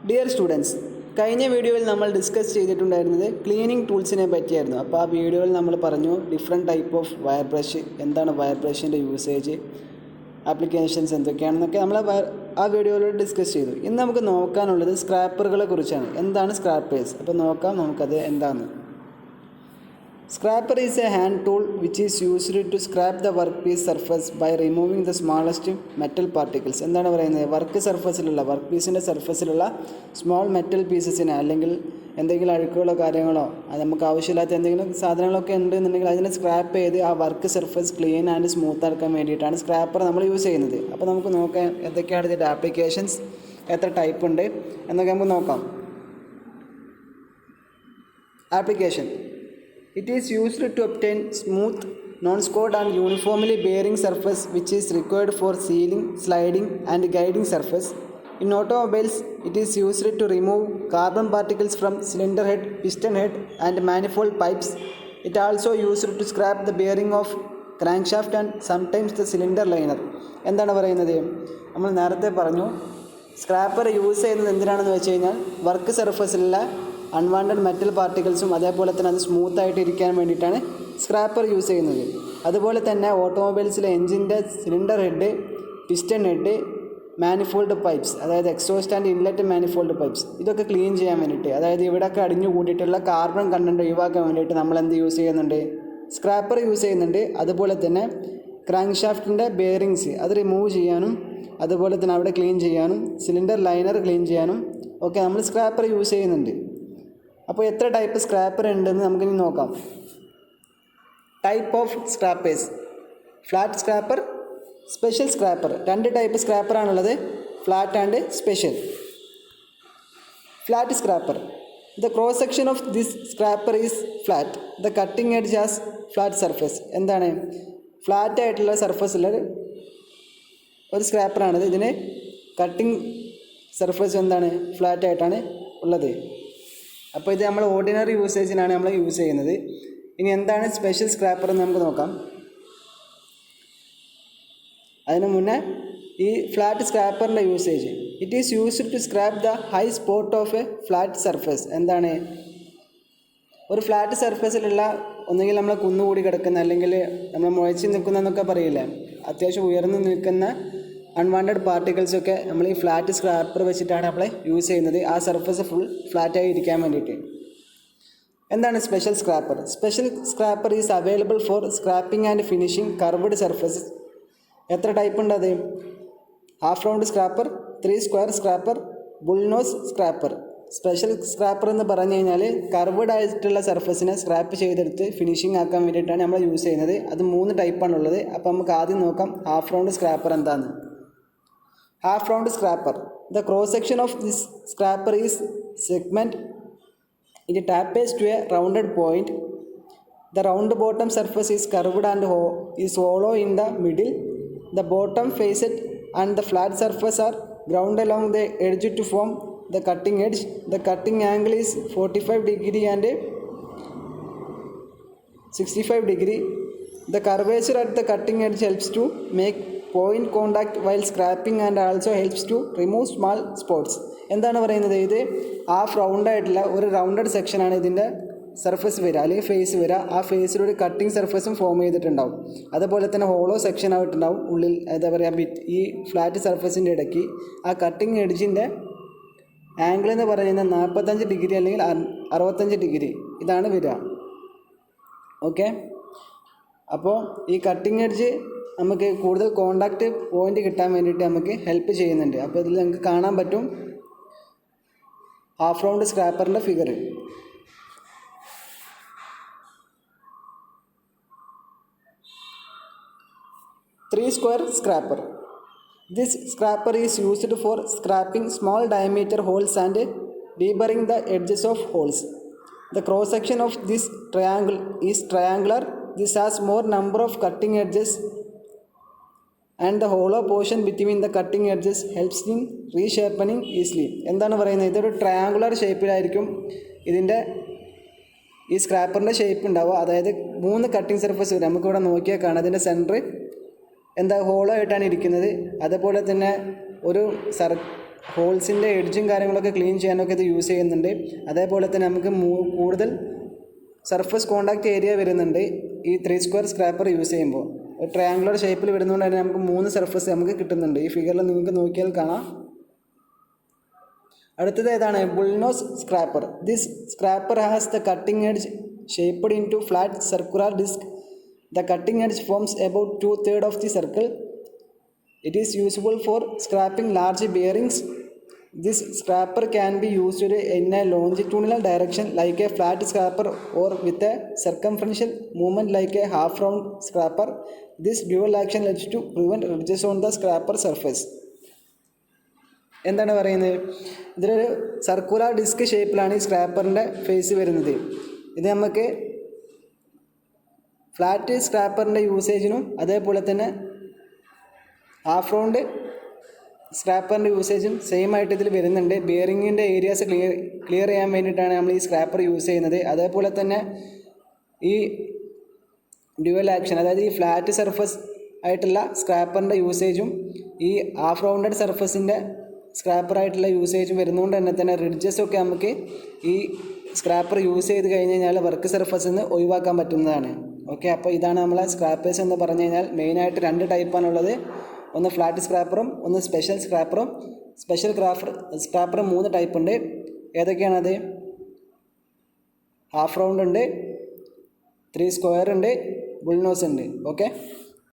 Dear students, കഴിഞ്ഞ വീഡിയോയിൽ നമ്മൾ ഡിസ്കസ് ചെയ്തിട്ടുണ്ടായിരുന്നത് ക്ലീനിങ് ടൂൾസിനെ പറ്റിയായിരുന്നു. അപ്പോൾ ആ വീഡിയോയിൽ നമ്മൾ പറഞ്ഞു different type of wire brush, എന്താണ് വയർ ബ്രഷിൻ്റെ യൂസേജ്, ആപ്ലിക്കേഷൻസ് എന്തൊക്കെയാണെന്നൊക്കെ നമ്മൾ ആ വീഡിയോയിലൂടെ ഡിസ്കസ് ചെയ്തു. ഇന്ന് നമുക്ക് നോക്കാനുള്ളത് സ്ക്രാപ്പറുകളെ കുറിച്ചാണ്. എന്താണ് സ്ക്രാപ്പേഴ്സ്? അപ്പോൾ നോക്കാം നമുക്കത് എന്താണെന്ന്. Scraper is a hand tool which is used to scrap the workpiece surface by removing the smallest metal particles. എന്താണ് പറയുന്നത്? വർക്ക് പീസിൻ്റെ സർഫസിലുള്ള സ്മോൾ മെറ്റൽ പീസസിനെ, അല്ലെങ്കിൽ എന്തെങ്കിലും അഴുക്കുകളോ കാര്യങ്ങളോ നമുക്ക് ആവശ്യമില്ലാത്ത എന്തെങ്കിലും സാധനങ്ങളൊക്കെ ഉണ്ടെന്നുണ്ടെങ്കിൽ അതിനെ സ്ക്രാപ്പ് ചെയ്ത് ആ work surface clean and smooth ആക്കാൻ വേണ്ടിയിട്ടാണ് സ്ക്രാപ്പർ നമ്മൾ യൂസ് ചെയ്യുന്നത്. അപ്പോൾ നമുക്ക് നോക്കാം എന്തൊക്കെയാണ് ഇതിൻ്റെ ആപ്ലിക്കേഷൻസ്, എത്ര ടൈപ്പ് ഉണ്ട് എന്നൊക്കെ നമുക്ക് നോക്കാം. Application: It is used to obtain smooth, non-scoured and uniformly bearing surface which is required for sealing, sliding and guiding surface. In automobiles, it is used to remove carbon particles from cylinder head, piston head and manifold pipes. It also used to scrap the bearing of crankshaft and sometimes the cylinder liner. എന്താണ് പറയുന്നത്? നമ്മൾ നേരത്തെ പറഞ്ഞു scraper use ചെയ്യുന്നത് എന്തിനാണെന്ന് വെച്ച് കഴിഞ്ഞാൽ work സർഫസിലുള്ള unwanted metal പാർട്ടിക്കിൾസും അതേപോലെ തന്നെ അത് സ്മൂത്തായിട്ട് ഇരിക്കാൻ വേണ്ടിയിട്ടാണ് സ്ക്രാപ്പർ യൂസ് ചെയ്യുന്നത്. അതുപോലെ തന്നെ ഓട്ടോമൊബൈൽസിലെ എൻജിൻ്റെ cylinder head, piston head, manifold pipes, അതായത് exhaust and inlet manifold pipes, ഇതൊക്കെ ക്ലീൻ ചെയ്യാൻ വേണ്ടിയിട്ട്, അതായത് ഇവിടെയൊക്കെ അടിഞ്ഞു കൂടിയിട്ടുള്ള കാർബൺ കണ്ടൻറ്റ് ഒഴിവാക്കാൻ വേണ്ടിയിട്ട് നമ്മൾ എന്ത് യൂസ് ചെയ്യുന്നുണ്ട്? സ്ക്രാപ്പർ യൂസ് ചെയ്യുന്നുണ്ട്. അതുപോലെ തന്നെ ക്രാങ്ക് ഷാഫ്റ്റിൻ്റെ ബെയറിങ്സ് അത് റിമൂവ് ചെയ്യാനും അതുപോലെ തന്നെ അവിടെ ക്ലീൻ ചെയ്യാനും സിലിണ്ടർ ലൈനർ ക്ലീൻ ചെയ്യാനും ഒക്കെ നമ്മൾ സ്ക്രാപ്പർ യൂസ് ചെയ്യുന്നുണ്ട്. അപ്പോൾ എത്ര ടൈപ്പ് സ്ക്രാപ്പർ ഉണ്ടെന്ന് നമുക്കിനി നോക്കാം. Type of scrapers: flat scraper, special scraper. രണ്ട് ടൈപ്പ് സ്ക്രാപ്പറാണുള്ളത്, flat and special. Flat scraper: the cross section of this scraper is flat. The cutting edge has flat surface. എന്താണ്? Flat ആയിട്ടുള്ള സർഫസിൽ ഒരു സ്ക്രാപ്പറാണിത്. ഇതിന് കട്ടിംഗ് സർഫേസ് എന്താണ്? ഫ്ലാറ്റ് ആയിട്ടാണ് ഉള്ളത്. അപ്പോൾ ഇത് നമ്മൾ ഓർഡിനറി യൂസേജിനാണ് നമ്മൾ യൂസ് ചെയ്യുന്നത്. ഇനി എന്താണ് സ്പെഷ്യൽ സ്ക്രാപ്പർ എന്ന് നമുക്ക് നോക്കാം. അതിന് മുന്നേ ഈ ഫ്ലാറ്റ് സ്ക്രാപ്പറിൻ്റെ usage: it is used to scrape the high spot of a flat surface. എന്താണ്? ഒരു ഫ്ലാറ്റ് സർഫേസിലുള്ള ഒന്നുകിൽ നമ്മൾ കുന്നുകൂടി കിടക്കുന്ന, അല്ലെങ്കിൽ നമ്മൾ മുഴച്ച് നിൽക്കുന്ന എന്നൊക്കെ പറയില്ലേ, അത്യാവശ്യം ഉയർന്നു നിൽക്കുന്ന അൺവാണ്ടഡ് പാർട്ടിക്കിൾസൊക്കെ നമ്മൾ ഈ ഫ്ലാറ്റ് സ്ക്രാപ്പർ വെച്ചിട്ടാണ് നമ്മൾ യൂസ് ചെയ്യുന്നത്, ആ സർഫസ് ഫുൾ ഫ്ലാറ്റായി ഇരിക്കാൻ വേണ്ടിയിട്ട്. എന്താണ് special scraper? Special scraper is available for scrapping and finishing curved surface. എത്ര ടൈപ്പ് ഉണ്ട് അത്? Half round scraper, 3 square scraper, bullnose scraper. Special scraper എന്ന് പറഞ്ഞു കഴിഞ്ഞാൽ കർവ്ഡ് ആയിട്ടുള്ള സർഫസിനെ സ്ക്രാപ്പ് ചെയ്തെടുത്ത് ഫിനിഷിംഗ് ആക്കാൻ വേണ്ടിയിട്ടാണ് നമ്മൾ യൂസ് ചെയ്യുന്നത്. അത് 3 ടൈപ്പാണുള്ളത്. അപ്പോൾ നമുക്ക് ആദ്യം നോക്കാം ഹാഫ് റൗണ്ട് സ്ക്രാപ്പർ എന്താണെന്ന്. Half round scraper: the cross section of this scraper is segment. It taps to a rounded point. The round bottom surface is curved and is hollow in the middle. The bottom facet and the flat surface are ground along the edge to form the cutting edge. The cutting angle is 45 degree and 65 degree. The curvature at the cutting edge helps to make point contact while scrapping and also helps to remove small spots. എന്താണ് പറയുന്നത്? ഇത് half റൗണ്ടായിട്ടുള്ള ഒരു rounded സെക്ഷനാണ് ഇതിൻ്റെ surface വരിക, അല്ലെങ്കിൽ face വരിക. ആ ഫേസിലൊരു കട്ടിങ് സർഫസും ഫോം ചെയ്തിട്ടുണ്ടാവും. അതുപോലെ തന്നെ ഹോളോ സെക്ഷൻ ആയിട്ടുണ്ടാവും ഉള്ളിൽ. എന്താ പറയുക, ഈ ഫ്ലാറ്റ് സർഫസിൻ്റെ ഇടയ്ക്ക് ആ കട്ടിങ് എഡ്ജിൻ്റെ ആംഗിൾ എന്ന് പറയുന്നത് 45 ഡിഗ്രി അല്ലെങ്കിൽ 65 ഡിഗ്രി ഇതാണ് വരിക. ഓക്കെ, അപ്പോൾ ഈ കട്ടിങ് എഡ്ജ് നമുക്ക് കൂടുതൽ കോണ്ടാക്റ്റ് പോയിൻ്റ് കിട്ടാൻ വേണ്ടിയിട്ട് നമുക്ക് ഹെൽപ്പ് ചെയ്യുന്നുണ്ട്. അപ്പോൾ ഇതിൽ നമുക്ക് കാണാൻ പറ്റും ഹാഫ് റൗണ്ട് സ്ക്രാപ്പറിൻ്റെ figure. Three square scraper: this scraper is used for scraping small diameter holes and deburring the edges of holes. The cross section of this triangle is triangular. This has more number of cutting edges and the hollow portion between the cutting edges helps in resharpening easily. എന്താണ് പറയുന്നത്? ഇതൊരു triangular ഷേപ്പിലായിരിക്കും ഇതിൻ്റെ ഈ സ്ക്രാപ്പറിൻ്റെ shape ഉണ്ടാവുക. അതായത് 3 cutting surface വരും. നമുക്കിവിടെ നോക്കിയാൽ കാണാം അതിൻ്റെ സെൻറ്റർ എന്താ ഹോളോ ആയിട്ടാണ് ഇരിക്കുന്നത്. അതുപോലെ തന്നെ ഒരു ഹോൾസിൻ്റെ എഡ്ജും കാര്യങ്ങളൊക്കെ ക്ലീൻ ചെയ്യാനൊക്കെ ഇത് യൂസ് ചെയ്യുന്നുണ്ട്. അതേപോലെ തന്നെ നമുക്ക് കൂടുതൽ സർഫസ് കോണ്ടാക്റ്റ് ഏരിയ വരുന്നുണ്ട് ഈ 3 സ്ക്വയർ സ്ക്രാപ്പർ യൂസ് ചെയ്യുമ്പോൾ. ട്രയാങ്കുലർ ഷേപ്പിൽ വരുന്നതുകൊണ്ട് തന്നെ നമുക്ക് 3 സർഫസ് നമുക്ക് കിട്ടുന്നുണ്ട്. ഈ ഫിഗറിൽ നിങ്ങൾക്ക് നോക്കിയാൽ കാണാം. അടുത്തത് ഏതാണ്? Bullnose scraper. This scraper has the cutting edge shaped into flat circular disc. The cutting edge forms about 2/3 of the circle. It is useful for scraping large bearings. This scraper can be used in a longitudinal direction like a flat scraper or with a circumferential movement like a half-round scraper. This dual action helps to prevent ridges on the scraper surface. എന്താണ് പറയുന്നത്? ഇതിലൊരു circular disk ഷേപ്പിലാണ് ഈ സ്ക്രാപ്പറിൻ്റെ face വരുന്നത്. ഇത് നമുക്ക് flat സ്ക്രാപ്പറിൻ്റെ യൂസേജിനും അതേപോലെ തന്നെ ഹാഫ് റൗണ്ട് സ്ക്രാപ്പറിൻ്റെ യൂസേജും സെയിം ആയിട്ട് ഇതിൽ വരുന്നുണ്ട്. ബിയറിങ്ങിൻ്റെ ഏരിയാസ് ക്ലിയർ ചെയ്യാൻ വേണ്ടിയിട്ടാണ് നമ്മൾ ഈ സ്ക്രാപ്പർ യൂസ് ചെയ്യുന്നത്. അതേപോലെ തന്നെ ഈ ഡ്യുവൽ ആക്ഷൻ, അതായത് ഈ ഫ്ലാറ്റ് സർഫസ് ആയിട്ടുള്ള സ്ക്രാപ്പറിൻ്റെ യൂസേജും ഈ ഹാഫ് റൗണ്ടഡ് സർഫസിൻ്റെ സ്ക്രാപ്പറായിട്ടുള്ള യൂസേജും വരുന്നതുകൊണ്ട് തന്നെ റിഡ്ജസൊക്കെ നമുക്ക് ഈ സ്ക്രാപ്പർ യൂസ് ചെയ്ത് കഴിഞ്ഞ് കഴിഞ്ഞാൽ വർക്ക് സർഫസിൽ നിന്ന് ഒഴിവാക്കാൻ പറ്റുന്നതാണ്. ഓക്കെ, അപ്പോൾ ഇതാണ് നമ്മളെ സ്ക്രാപ്പേഴ്സ് എന്ന് പറഞ്ഞു കഴിഞ്ഞാൽ. മെയിനായിട്ട് 2 ടൈപ്പാണുള്ളത്. ഒന്ന് ഫ്ലാറ്റ് സ്ക്രാപ്പറും ഒന്ന് സ്പെഷ്യൽ സ്ക്രാപ്പറും. സ്പെഷ്യൽ സ്ക്രാപ്പർ 3 ടൈപ്പ് ഉണ്ട്. ഏതൊക്കെയാണത്? ഹാഫ് റൗണ്ട് ഉണ്ട്, 3 സ്ക്വയർ ഉണ്ട്, ബുൾനോസ് ഉണ്ട്. ഓക്കെ.